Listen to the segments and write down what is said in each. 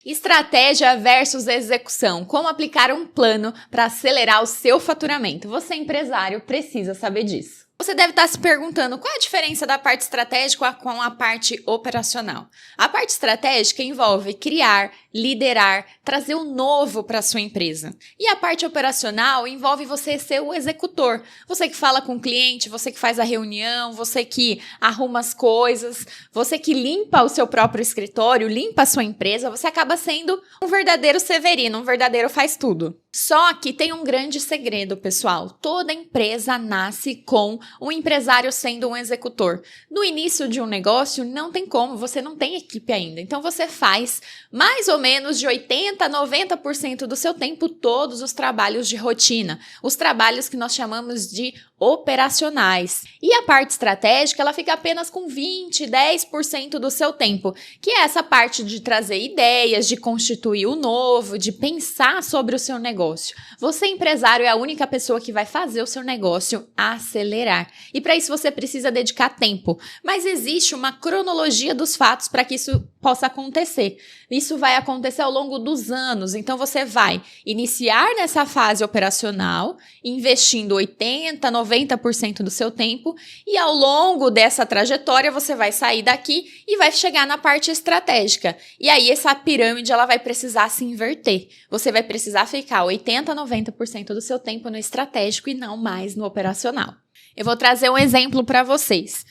Estratégia versus execução. Como aplicar um plano para acelerar o seu faturamento? Você, empresário, precisa saber disso. Você deve estar se perguntando qual é a diferença da parte estratégica com a parte operacional. A parte estratégica envolve criar, liderar, trazer o novo para a sua empresa. E a parte operacional envolve você ser o executor. Você que fala com o cliente, você que faz a reunião, você que arruma as coisas, você que limpa o seu próprio escritório, limpa a sua empresa, você acaba sendo um verdadeiro Severino, um verdadeiro faz tudo. Só que tem um grande segredo, pessoal. Toda empresa nasce com um empresário sendo um executor. No início de um negócio, não tem como, você não tem equipe ainda. Então, você faz mais ou menos de 80% a 90% do seu tempo todos os trabalhos de rotina. Os trabalhos que nós chamamos de operacionais. E a parte estratégica, ela fica apenas com 20%, 10% do seu tempo, que é essa parte de trazer ideias, de constituir o novo, de pensar sobre o seu negócio. Você, empresário, é a única pessoa que vai fazer o seu negócio acelerar. E para isso você precisa dedicar tempo. Mas existe uma cronologia dos fatos para que isso possa acontecer. Isso vai acontecer ao longo dos anos. Então você vai iniciar nessa fase operacional, investindo 80%, 90% do seu tempo, e ao longo dessa trajetória você vai sair daqui e vai chegar na parte estratégica. E aí essa pirâmide ela vai precisar se inverter. Você vai precisar ficar 80% a 90% do seu tempo no estratégico e não mais no operacional. Eu vou trazer um exemplo para vocês.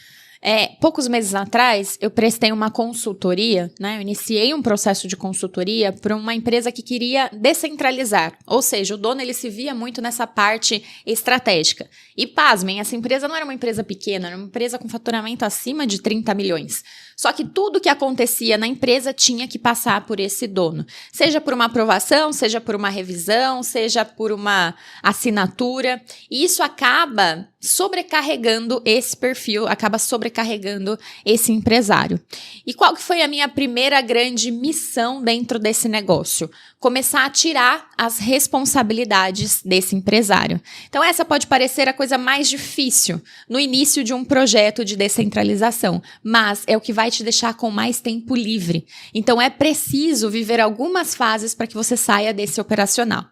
Poucos meses atrás, eu prestei uma consultoria, né? Eu iniciei um processo de consultoria para uma empresa que queria descentralizar. Ou seja, o dono ele se via muito nessa parte estratégica. E pasmem, essa empresa não era uma empresa pequena, era uma empresa com faturamento acima de 30 milhões. Só que tudo que acontecia na empresa tinha que passar por esse dono. Seja por uma aprovação, seja por uma revisão, seja por uma assinatura. E isso acaba sobrecarregando esse perfil, acaba sobrecarregando esse empresário. E qual que foi a minha primeira grande missão dentro desse negócio? Começar a tirar as responsabilidades desse empresário. Então essa pode parecer a coisa mais difícil no início de um projeto de descentralização, mas é o que vai te deixar com mais tempo livre. Então é preciso viver algumas fases para que você saia desse operacional.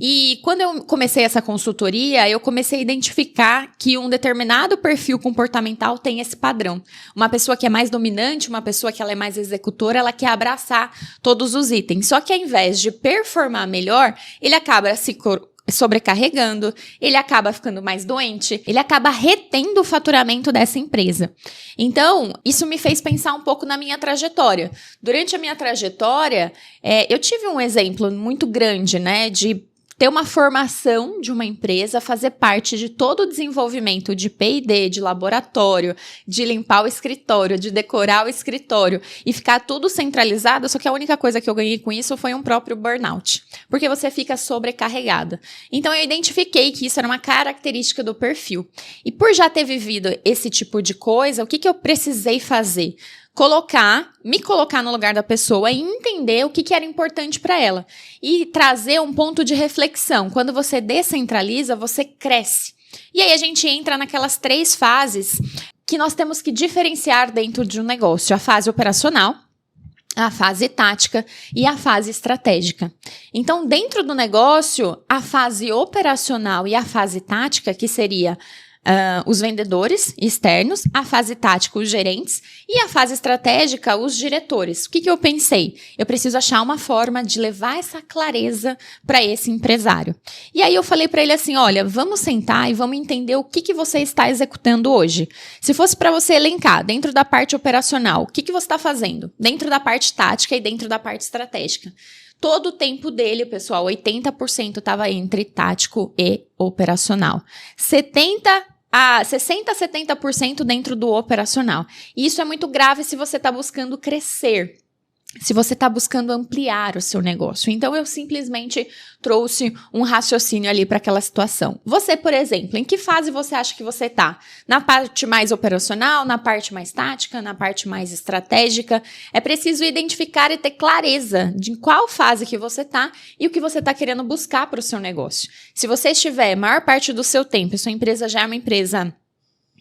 E quando eu comecei essa consultoria, eu comecei a identificar que um determinado perfil comportamental tem esse padrão. Uma pessoa que é mais dominante, uma pessoa que ela é mais executora, ela quer abraçar todos os itens. Só que ao invés de performar melhor, ele acaba se sobrecarregando, ele acaba ficando mais doente, ele acaba retendo o faturamento dessa empresa. Então, isso me fez pensar um pouco na minha trajetória. Durante a minha trajetória, eu tive um exemplo muito grande, né, de ter uma formação de uma empresa, fazer parte de todo o desenvolvimento de P&D, de laboratório, de limpar o escritório, de decorar o escritório e ficar tudo centralizado, só que a única coisa que eu ganhei com isso foi um próprio burnout, porque você fica sobrecarregada. Então eu identifiquei que isso era uma característica do perfil. E por já ter vivido esse tipo de coisa, o que eu precisei fazer? Me colocar no lugar da pessoa e entender o que era importante para ela. E trazer um ponto de reflexão. Quando você descentraliza, você cresce. E aí a gente entra naquelas 3 fases que nós temos que diferenciar dentro de um negócio. A fase operacional, a fase tática e a fase estratégica. Então, dentro do negócio, a fase operacional e a fase tática, que seria os vendedores externos, a fase tática, os gerentes, e a fase estratégica, os diretores. O que eu pensei? Eu preciso achar uma forma de levar essa clareza para esse empresário. E aí eu falei para ele assim, olha, vamos sentar e vamos entender o que você está executando hoje. Se fosse para você elencar dentro da parte operacional, o que você está fazendo? Dentro da parte tática e dentro da parte estratégica. Todo o tempo dele, pessoal, 80% estava entre tático e operacional. 60% a 70% dentro do operacional. E isso é muito grave se você está buscando crescer, se você está buscando ampliar o seu negócio. Então, eu simplesmente trouxe um raciocínio ali para aquela situação. Você, por exemplo, em que fase você acha que você está? Na parte mais operacional, na parte mais tática, na parte mais estratégica? É preciso identificar e ter clareza de qual fase que você está e o que você está querendo buscar para o seu negócio. Se você estiver maior parte do seu tempo, e sua empresa já é uma empresa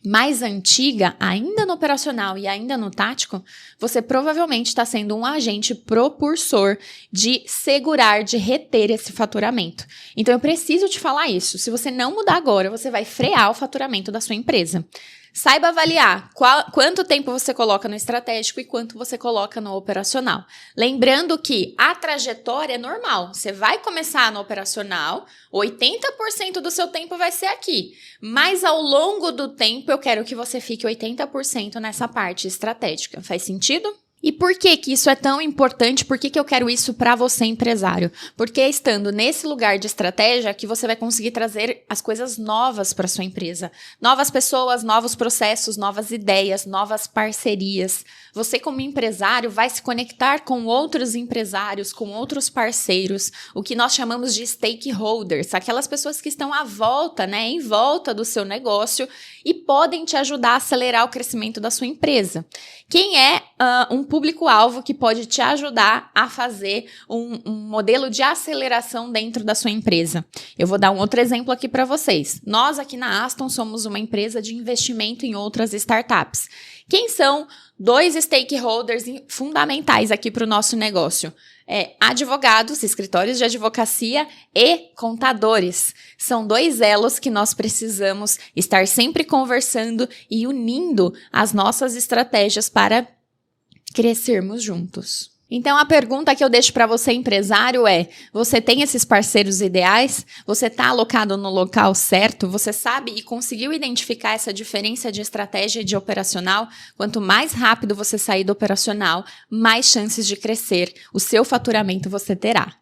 mais antiga, ainda no operacional e ainda no tático, você provavelmente está sendo um agente propulsor de segurar, de reter esse faturamento. Então, eu preciso te falar isso. Se você não mudar agora, você vai frear o faturamento da sua empresa. Saiba avaliar quanto tempo você coloca no estratégico e quanto você coloca no operacional. Lembrando que a trajetória é normal. Você vai começar no operacional, 80% do seu tempo vai ser aqui. Mas ao longo do tempo, eu quero que você fique 80% nessa parte estratégica. Faz sentido? E por que isso é tão importante? Por que eu quero isso para você, empresário? Porque é estando nesse lugar de estratégia que você vai conseguir trazer as coisas novas para sua empresa. Novas pessoas, novos processos, novas ideias, novas parcerias. Você, como empresário, vai se conectar com outros empresários, com outros parceiros, o que nós chamamos de stakeholders, aquelas pessoas que estão à volta, em volta do seu negócio e podem te ajudar a acelerar o crescimento da sua empresa. Quem é um público-alvo que pode te ajudar a fazer um modelo de aceleração dentro da sua empresa? Eu vou dar um outro exemplo aqui para vocês. Nós aqui na Aston somos uma empresa de investimento em outras startups. Quem são dois stakeholders fundamentais aqui para o nosso negócio? Advogados, escritórios de advocacia e contadores. São dois elos que nós precisamos estar sempre conversando e unindo as nossas estratégias para crescermos juntos. Então, a pergunta que eu deixo para você, empresário, você tem esses parceiros ideais? Você está alocado no local certo? Você sabe e conseguiu identificar essa diferença de estratégia e de operacional? Quanto mais rápido você sair do operacional, mais chances de crescer o seu faturamento você terá.